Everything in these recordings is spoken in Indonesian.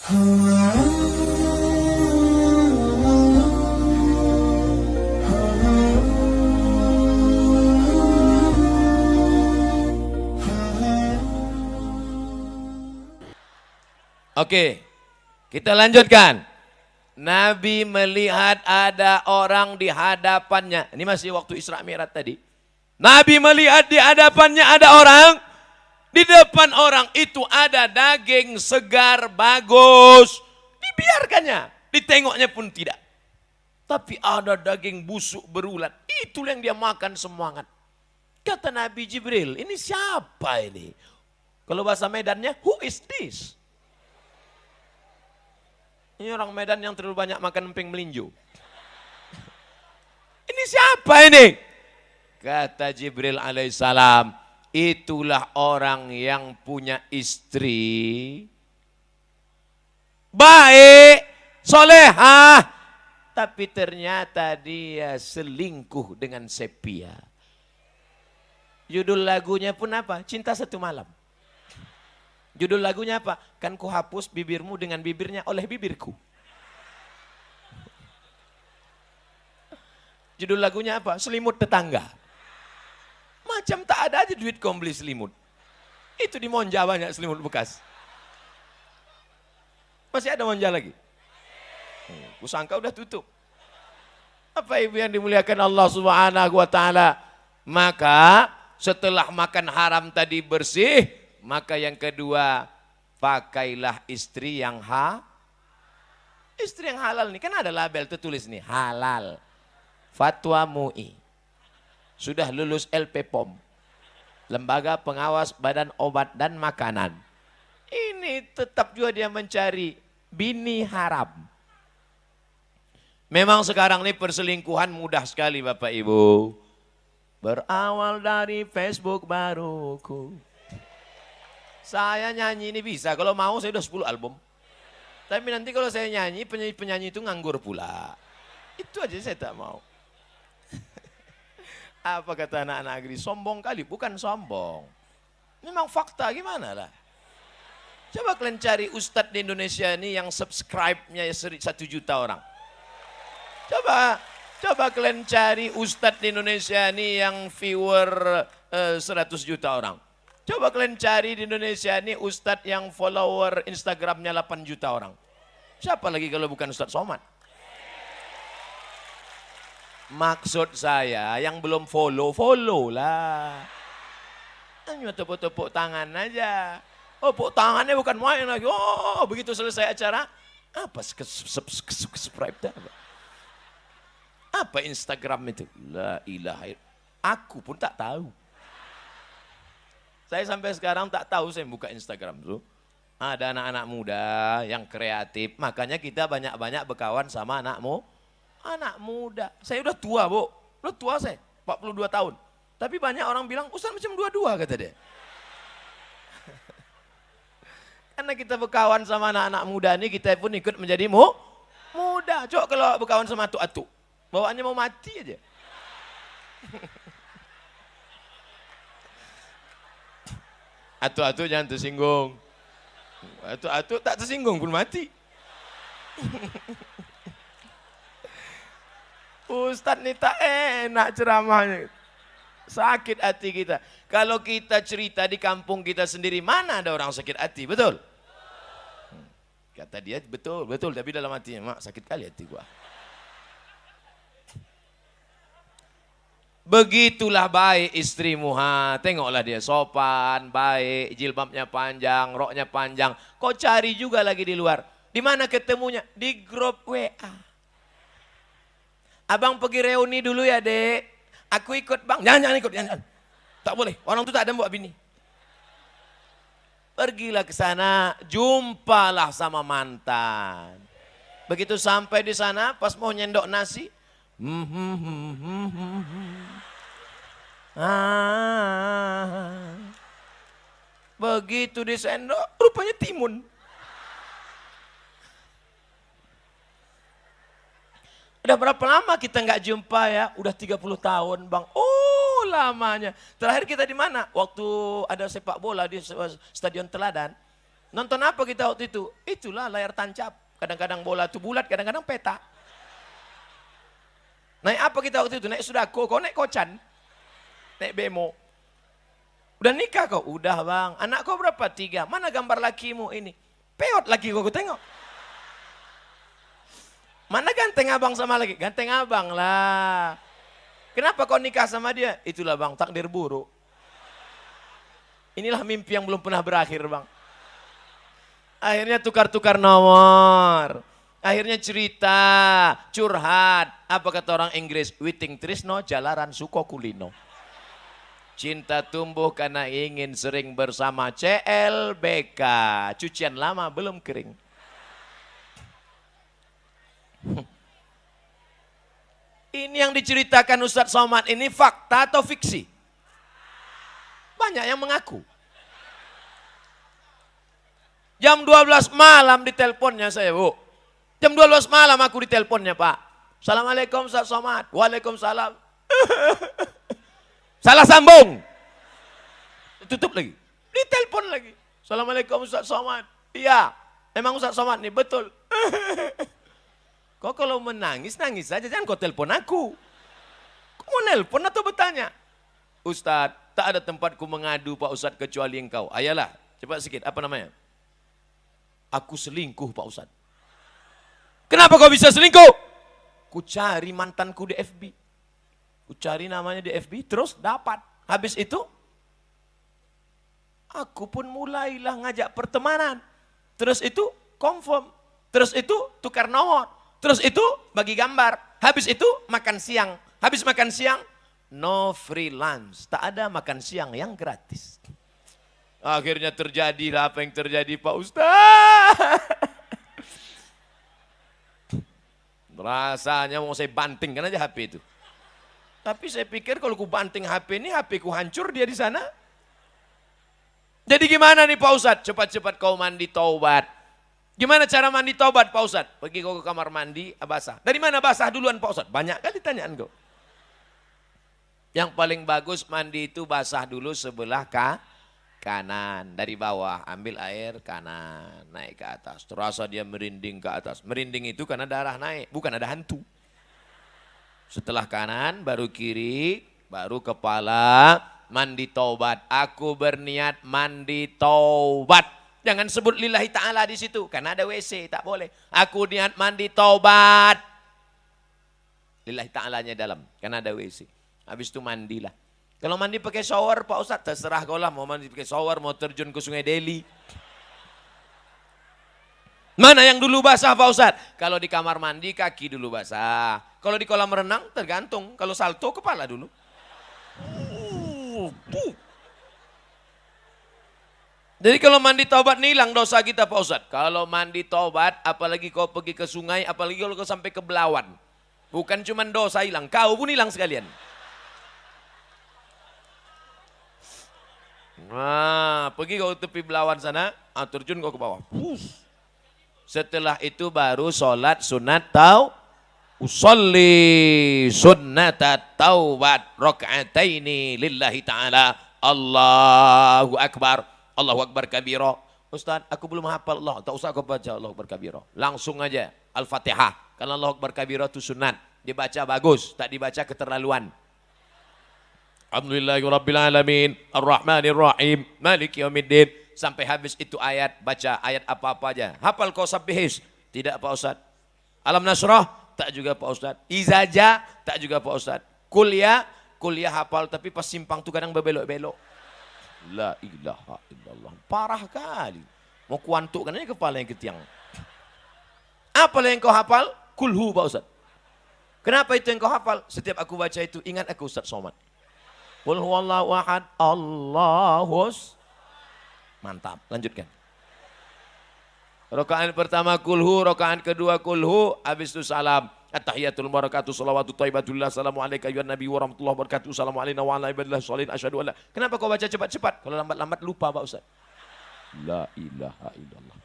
Oke, kita lanjutkan. Nabi melihat ada orang di hadapannya. Ini masih waktu Isra Mi'raj tadi. Nabi melihat di hadapannya ada orang. Di depan orang itu ada daging segar, bagus. Dibiarkannya, ditengoknya pun tidak. Tapi ada daging busuk berulat. Itu yang dia makan semangat. Kata Nabi Jibril, ini siapa ini? Kalau bahasa Medannya, who is this? Ini orang Medan yang terlalu banyak makan emping melinjo. Ini siapa ini? Kata Jibril alaihissalam, itulah orang yang punya istri baik, solehah, tapi ternyata dia selingkuh dengan sepia. Judul lagunya pun apa? Cinta Satu Malam. Judul lagunya apa? Kan ku hapus bibirmu dengan bibirnya oleh bibirku. Judul lagunya apa? Selimut Tetangga. Macam tak ada aja duit kau beli selimut. Itu di Monja banyak selimut bekas. Masih ada Monja lagi? Kusangka udah tutup. Apa ibu yang dimuliakan Allah Subhanahu wa ta'ala? Maka setelah makan haram tadi bersih, maka yang kedua, pakailah istri yang istri yang halal nih. Kan ada label tertulis nih, halal. Fatwa MUI. Sudah lulus LP-POM. Lembaga Pengawas Badan Obat dan Makanan. Ini tetap juga dia mencari bini haram. Memang sekarang ini perselingkuhan mudah sekali Bapak Ibu. Berawal dari Facebook baruku. Saya nyanyi ini bisa, kalau mau saya udah 10 album. Tapi nanti kalau saya nyanyi, penyanyi itu nganggur pula. Itu aja saya tak mau. Apa kata anak-anak negeri? Sombong kali, bukan sombong. Memang fakta gimana lah. Coba kalian cari ustadz di Indonesia ini yang subscribe-nya 1 juta orang. Coba kalian cari ustadz di Indonesia ini yang viewer 100 juta orang. Coba kalian cari di Indonesia ini ustadz yang follower Instagramnya 8 juta orang. Siapa lagi kalau bukan Ustadz Somad? Maksud saya yang belum follow lah. Hanya tepuk-tepuk tangan aja. Oh, tepuk tangannya bukan main lagi. Oh, begitu selesai acara, apa subscribe dah? Apa Instagram itu? La ilaha illallah. Aku pun tak tahu. Saya sampai sekarang tak tahu saya buka Instagram tuh. Ada anak-anak muda yang kreatif, makanya kita banyak-banyak berkawan sama anak muda. Saya udah tua, Bu. Udah tua saya, 42 tahun. Tapi banyak orang bilang, Ustaz macam 22 kata dia. Karena kita berkawan sama anak-anak muda ini, kita pun ikut menjadi muda. Coba kalau berkawan sama atu-atu, bawaannya mau mati aja. Atu-atu jangan tersinggung. Atu-atu tak tersinggung pun mati. Ustadz ini tak enak ceramahnya. Sakit hati kita. Kalau kita cerita di kampung kita sendiri, mana ada orang sakit hati, betul? Kata dia betul, tapi dalam hatinya, mak sakit kali hati gua. Begitulah baik istrimu, tengoklah dia sopan, baik, jilbabnya panjang, roknya panjang. Kau cari juga lagi di luar. Di mana ketemunya? Di grup WA. Abang pergi reuni dulu ya, Dek. Aku ikut, Bang. Jangan ikut, jangan. Tak boleh, orang itu tak ada bawa bini. Pergilah ke sana, jumpalah sama mantan. Begitu sampai di sana, pas mau nyendok nasi, begitu disendok, rupanya timun. Udah berapa lama kita nggak jumpa ya? Udah 30 tahun, Bang. Oh, lamanya. Terakhir kita di mana? Waktu ada sepak bola di Stadion Teladan. Nonton apa kita waktu itu? Itulah layar tancap. Kadang-kadang bola itu bulat, kadang-kadang peta. Naik apa kita waktu itu? Naik Sudako, kau naik Kocan. Naik Bemo. Udah nikah kau? Udah bang. Anak kau berapa? 3. Mana gambar lakimu ini? Peot laki kau tengok. Mana ganteng abang sama laki? Ganteng abang lah. Kenapa kau nikah sama dia? Itulah bang, takdir buruk. Inilah mimpi yang belum pernah berakhir bang. Akhirnya tukar-tukar nomor. Akhirnya cerita, curhat. Apa kata orang Inggris? Witing trisno jalaran suko kulino. Cinta tumbuh karena ingin sering bersama CLBK. Cucian lama belum kering. Ini yang diceritakan Ustadz Somad ini fakta atau fiksi? Banyak yang mengaku. Jam 12 malam diteleponnya saya, Bu. Jam 12 malam aku diteleponnya, Pak. Assalamualaikum Ustaz Somad. Waalaikumsalam. Salah sambung. Tutup lagi. Ditelepon lagi. Assalamualaikum Ustaz Somad. Iya, emang Ustaz Somad nih, betul. Kok kalau menangis, nangis saja. Jangan kau telepon aku. Kau mau nelpon atau bertanya? Ustaz, tak ada tempatku mengadu Pak Ustaz kecuali engkau. Ayalah, cepat sikit. Apa namanya? Aku selingkuh Pak Ustaz. Kenapa kau bisa selingkuh? Ku cari mantanku di FB. Ku cari namanya di FB, terus dapat. Habis itu, aku pun mulailah ngajak pertemanan. Terus itu, confirm. Terus itu, tukar nomor. Terus itu, bagi gambar. Habis itu, makan siang. Habis makan siang, no free lunch. Tak ada makan siang yang gratis. Akhirnya terjadilah apa yang terjadi Pak Ustaz. Rasanya mau saya bantingkan aja HP itu. Tapi saya pikir kalau ku banting HP ini, HP ku hancur dia di sana. Jadi gimana nih Pak Ustaz? Cepat-cepat kau mandi taubat. Gimana cara mandi taubat Pak Ustaz? Pergi kau ke kamar mandi, basah. Dari mana basah duluan Pak Ustaz? Banyak kali tanyaan kau. Yang paling bagus mandi itu basah dulu sebelah kanan, dari bawah ambil air kanan, naik ke atas, terasa dia merinding ke atas. Merinding itu karena darah naik, bukan ada hantu. Setelah kanan baru kiri, baru kepala, mandi taubat. Aku berniat mandi taubat. Jangan sebut lillahi ta'ala di situ karena ada WC, tak boleh. Aku niat mandi taubat. Lillahi ta'alanya dalam karena ada WC. Habis itu mandilah. Kalau mandi pakai shower Pak Ustadz, terserah kau lah. Mau mandi pakai shower, mau terjun ke Sungai Deli. Mana yang dulu basah Pak Ustadz? Kalau di kamar mandi kaki dulu basah. Kalau di kolam renang tergantung. Kalau salto kepala dulu. Jadi kalau mandi taubat nih hilang dosa kita Pak Ustadz. Kalau mandi taubat, apalagi kau pergi ke sungai, apalagi kalau kau sampai ke Belawan. Bukan cuma dosa hilang, kau pun hilang sekalian. Nah, pergi kau tepi Belawan sana, terjun kau ke bawah. Setelah itu baru sholat sunat usolli sunnata taubat rakaataini lillahi ta'ala. Allahu Akbar. Allahu Akbar kabira. Ustaz, aku belum hafal Allah. Tak usah kau baca Allahu Akbar kabira. Langsung aja Al-Fatihah. Karena Allahu Akbar kabira itu sunat. Dibaca bagus, tak dibaca keterlaluan. Alhamdulillahirrabbilalamin, ar-Rahmanirrahim, Maliki yaumiddin. Sampai habis itu ayat, baca ayat apa-apa aja. Hafal kau sabbihis? Tidak Pak Ustaz. Alam Nasrah? Tak juga Pak Ustaz. Izaja? Tak juga Pak Ustaz. Kuliah hafal tapi pas simpang tuh kadang berbelok-belok. La ilaha illallah. Parah kali. Mau kuantukkan aja kepala yang ketiang. Apa yang kau hafal? Kulhu Pak Ustaz. Kenapa itu yang kau hafal? Setiap aku baca itu ingat aku Ustaz Somad. Qul huwallahu ahad, Allahus. Mantap, lanjutkan. Rakaat pertama kulhu, rakaat kedua kulhu, habis itu salam. At-tahiyatul barakatuh, salawatu thayyibatullah, assalamu alayka ayyuhan nabi wa rahmatullahi wa barakatuh, assalamu alayna wa ala ibadillah sholihin, asyhadu an la. Kenapa kau baca cepat-cepat? Kalau lambat-lambat lupa Pak Ustaz. La ilaha illallah.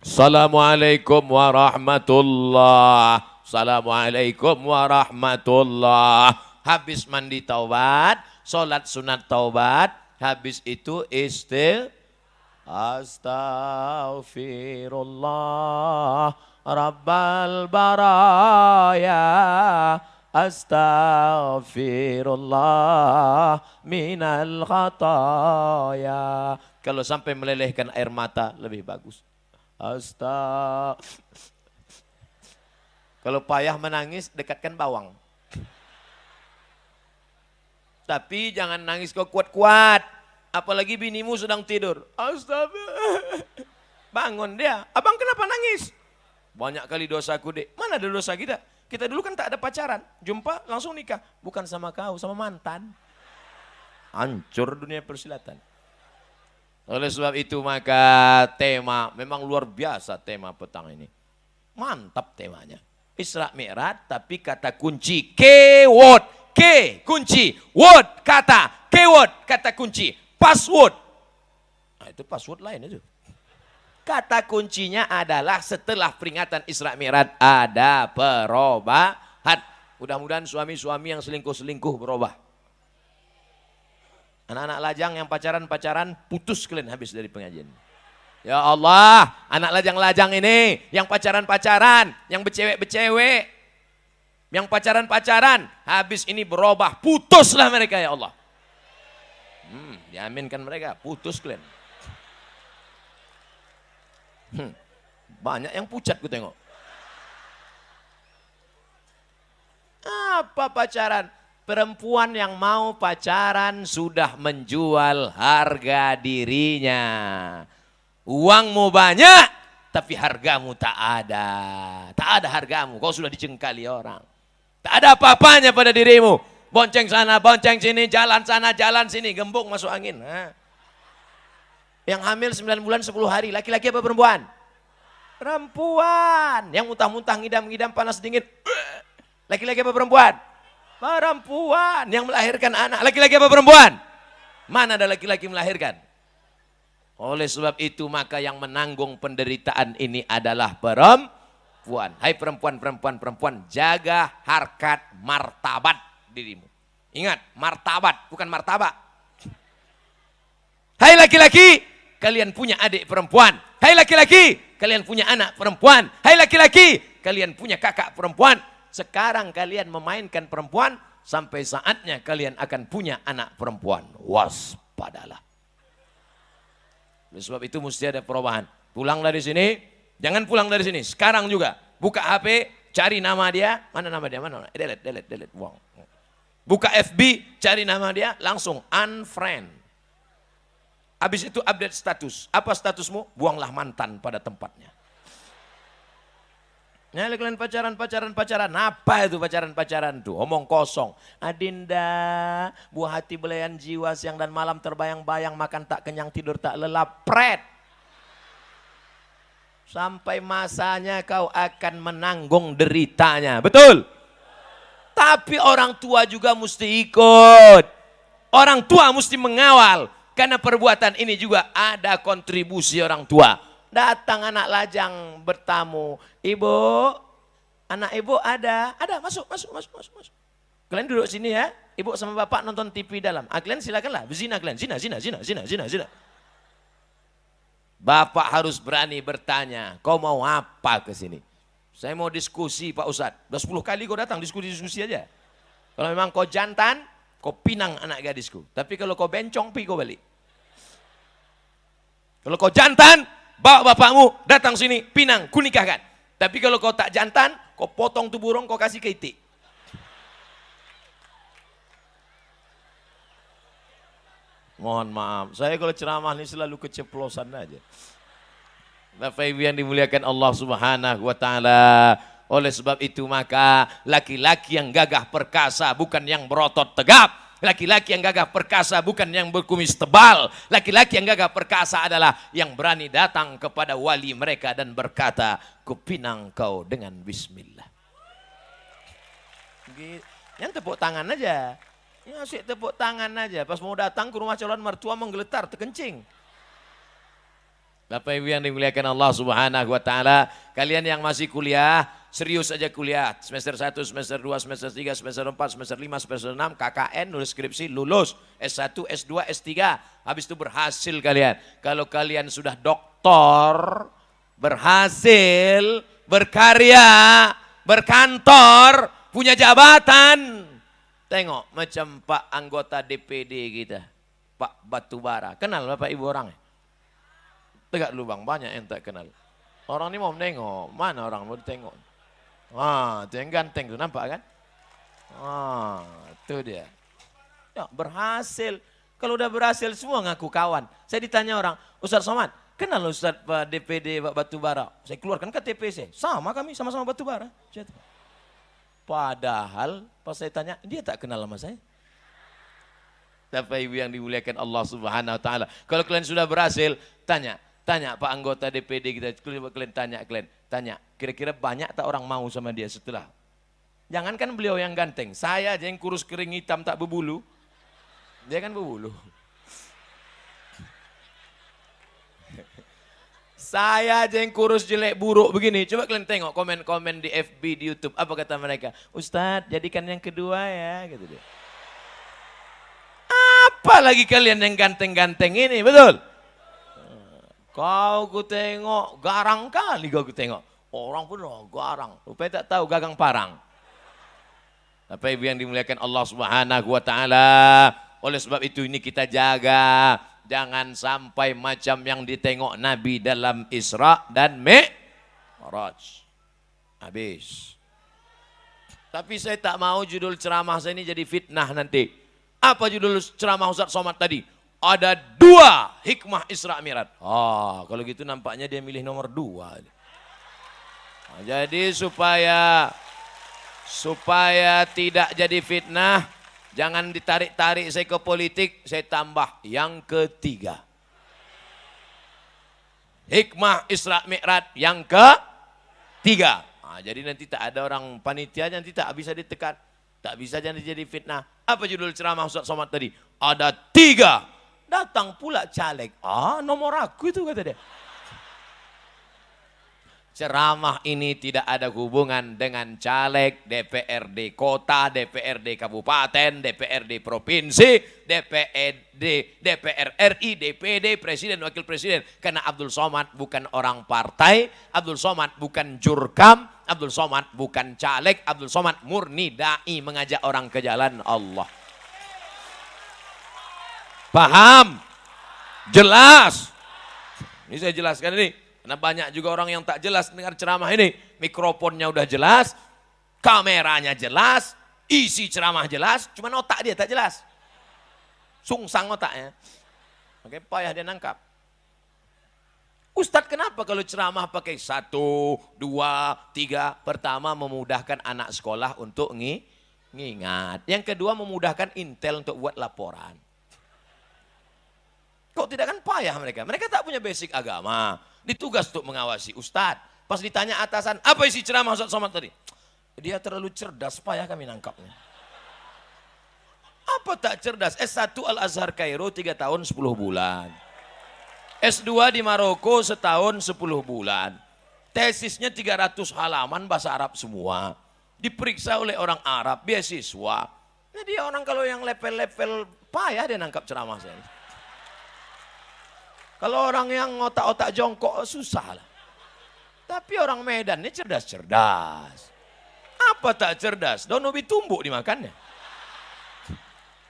Assalamualaikum warahmatullah. Assalamualaikum warahmatullah. Habis mandi taubat, sholat sunat taubat, habis itu Astaghfirullah Rabbal baraya. Astaghfirullah minal khataya. Kalau sampai melelehkan air mata lebih bagus. Kalau payah menangis dekatkan bawang. Tapi jangan nangis kau kuat-kuat. Apalagi binimu sedang tidur. Astagfirullah. Bangun dia. Abang kenapa nangis? Banyak kali dosaku dek. Mana ada dosa kita? Kita dulu kan tak ada pacaran. Jumpa langsung nikah. Bukan sama kau, sama mantan. Hancur dunia persilatan. Oleh sebab itu maka tema memang luar biasa tema petang ini. Mantap temanya. Isra Mi'raj tapi kata kunci keyword. Ke kunci, word kata, keyword kata kunci, password. Nah, itu password lain itu. Kata kuncinya adalah setelah peringatan Isra Mi'raj ada perubahan. Mudah-mudahan suami-suami yang selingkuh-selingkuh berubah. Anak-anak lajang yang pacaran-pacaran putus kalian habis dari pengajian. Ya Allah, anak lajang-lajang ini yang pacaran-pacaran, yang bercewek-bercewek, yang pacaran-pacaran, habis ini berubah, putuslah mereka ya Allah. Diaminkan mereka, putus kalian. Banyak yang pucat ku tengok. Apa pacaran? Perempuan yang mau pacaran sudah menjual harga dirinya. Uangmu banyak, tapi hargamu tak ada. Tak ada hargamu, kau sudah dicengkali orang. Tak ada apa-apanya pada dirimu. Bonceng sana, bonceng sini, jalan sana, jalan sini, gembung masuk angin. Yang hamil 9 bulan 10 hari, laki-laki apa perempuan? Perempuan. Yang muntah-muntah, ngidam-ngidam, panas dingin. Laki-laki apa perempuan? Perempuan. Yang melahirkan anak, laki-laki apa perempuan? Mana ada laki-laki melahirkan? Oleh sebab itu maka yang menanggung penderitaan ini adalah perempuan. Hai perempuan, perempuan, perempuan, jaga harkat martabat dirimu. Ingat, martabat bukan martabak. Hai laki-laki, kalian punya adik perempuan. Hai laki-laki, kalian punya anak perempuan. Hai laki-laki, kalian punya kakak perempuan. Sekarang kalian memainkan perempuan, sampai saatnya kalian akan punya anak perempuan. Waspadalah. Oleh sebab itu mesti ada perubahan. Pulang dari sini, jangan pulang dari sini. Sekarang juga, buka HP, cari nama dia. Mana nama dia? Mana? Delete. Wow. Buka FB, cari nama dia, langsung unfriend. Habis itu update status. Apa statusmu? Buanglah mantan pada tempatnya. Nah, kalian pacaran. Apa itu pacaran tuh? Omong kosong. Adinda, buah hati belayan jiwa, siang dan malam terbayang-bayang, makan tak kenyang, tidur tak lelap. Pret. Sampai masanya kau akan menanggung deritanya. Betul? Tapi orang tua juga mesti ikut. Orang tua mesti mengawal. Karena perbuatan ini juga ada kontribusi orang tua. Datang anak lajang bertamu. Ibu, anak ibu ada. Ada, masuk. Kalian duduk sini ya. Ibu sama bapak nonton TV dalam. Kalian silakanlah, berzina kalian. Zina. Bapak harus berani bertanya, kau mau apa ke sini? Saya mau diskusi Pak Ustadz. Udah 10 kali kau datang diskusi aja. Kalau memang kau jantan, kau pinang anak gadisku. Tapi kalau kau bencong, pi kau balik. Kalau kau jantan, bawa bapakmu datang sini, pinang, kunikahkan. Tapi kalau kau tak jantan, kau potong tuh burung, kau kasih ke itik. Mohon maaf, saya kalau ceramah ini selalu keceplosan aja. Bapak Ibu yang dimuliakan Allah Subhanahu wa Ta'ala. Oleh sebab itu maka laki-laki yang gagah perkasa bukan yang berotot tegap. Laki-laki yang gagah perkasa bukan yang berkumis tebal. Laki-laki yang gagah perkasa adalah yang berani datang kepada wali mereka dan berkata, kupinang kau dengan bismillah. Yang tepuk tangan aja. Ya asik tepuk tangan aja. Pas mau datang ke rumah calon mertua menggeletar, terkencing. Bapak Ibu yang dimuliakan Allah Subhanahu wa Ta'ala, kalian yang masih kuliah, serius aja kuliah, semester 1, semester 2, semester 3, semester 4, semester 5, semester 6, KKN, nulis skripsi, lulus, S1, S2, S3, habis itu berhasil kalian. Kalau kalian sudah doktor, berhasil, berkarya, berkantor, punya jabatan, tengok macam Pak anggota DPD kita, Pak Batubara. Kenal Bapak Ibu orangnya? Tegak lubang, banyak yang tak kenal. Orang ini mau menengok, mana orang mau ditengok? Itu yang ganteng tuh, nampak kan? Itu dia. Ya, berhasil. Kalau udah berhasil semua ngaku kawan. Saya ditanya orang, Ustaz Somad, kenal Ustaz Pak DPD Pak Batubara? Saya keluarkan KTP saya. Sama kami, sama-sama Batubara. Padahal pas saya tanya, dia tak kenal sama saya. Bapak Ibu yang dimuliakan Allah Subhanahu wa taala. Kalau kalian sudah berhasil, tanya Pak anggota DPD kita, kalian tanya, kira-kira banyak tak orang mau sama dia setelah? Jangankan beliau yang ganteng, saya aja yang kurus kering hitam tak berbulu. Dia kan berbulu. Saya aja yang kurus jelek buruk begini. Coba kalian tengok komen-komen di FB, di YouTube. Apa kata mereka? Ustadz jadikan yang kedua ya. Gitu dia. Apalagi kalian yang ganteng-ganteng ini, betul? Kau ku tengok, garang kali kau ku tengok. Orang pun garang. Rupanya tak tahu gagang parang. Bapak Ibu yang dimuliakan Allah Subhanahu wa taala. Oleh sebab itu ini kita jaga. Jangan sampai macam yang ditengok Nabi dalam Isra dan Mi'raj. Habis. Tapi saya tak mau judul ceramah saya ini jadi fitnah nanti. Apa judul ceramah Ustaz Somad tadi? Ada 2 hikmah Isra Mi'raj. Kalau gitu nampaknya dia milih nomor 2. Jadi supaya tidak jadi fitnah, jangan ditarik-tarik saya ke politik, saya tambah yang ketiga. Hikmah Isra Mi'raj yang ketiga. Jadi nanti tak ada orang panitia, nanti tak bisa ditekan. Tak bisa jadi fitnah. Apa judul ceramah Ustaz Somad tadi? Ada 3. Datang pula caleg. Nomor aku itu kata dia. Ceramah ini tidak ada hubungan dengan caleg, DPRD kota, DPRD kabupaten, DPRD provinsi, DPR RI, DPD, presiden, wakil presiden. Karena Abdul Somad bukan orang partai, Abdul Somad bukan jurkam, Abdul Somad bukan caleg, Abdul Somad murni dai mengajak orang ke jalan Allah. Paham? Jelas? Ini saya jelaskan ini. Karena banyak juga orang yang tak jelas dengar ceramah ini. Mikrofonnya udah jelas, kameranya jelas, isi ceramah jelas, cuman otak dia tak jelas. Sungsang otaknya. Oke, payah dia nangkap. Ustadz kenapa kalau ceramah pakai 1, 2, 3? Pertama memudahkan anak sekolah untuk ngingat. Yang kedua memudahkan intel untuk buat laporan. Kok tidak kan payah mereka? Mereka tak punya basic agama. Ditugas untuk mengawasi Ustadz. Pas ditanya atasan, apa isi ceramah Ustadz Somad tadi? Dia terlalu cerdas, payah kami nangkapnya. Apa tak cerdas? S1 Al-Azhar Kairo 3 tahun 10 bulan. S2 di Maroko setahun 10 bulan. Tesisnya 300 halaman bahasa Arab semua. Diperiksa oleh orang Arab, beasiswa. Jadi orang kalau yang level-level payah dia nangkap ceramah saya. Kalau orang yang otak-otak jongkok susah lah. Tapi orang Medan ini cerdas-cerdas. Apa tak cerdas? Daun ubi tumbuk dimakannya.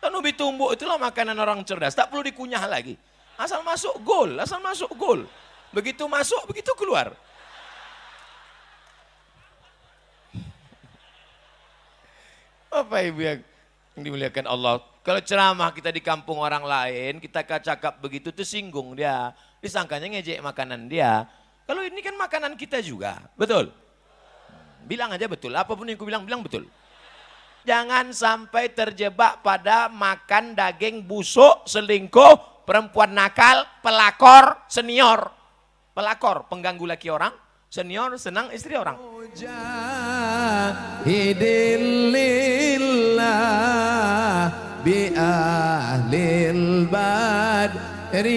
Daun ubi tumbuk itulah makanan orang cerdas. Tak perlu dikunyah lagi. Asal masuk gol, asal masuk gol. Begitu masuk, begitu keluar. Apa ibu yang dimuliakan Allah? Kalau ceramah kita di kampung orang lain, kita cakap begitu tersinggung dia. Disangkanya ngejek makanan dia. Kalau ini kan makanan kita juga, betul? Bilang aja betul, apapun yang aku bilang betul. Jangan sampai terjebak pada makan daging busuk, selingkuh, perempuan nakal, pelakor, senior. Pelakor, pengganggu laki orang, senior senang istri orang. Bi ahlil badriyah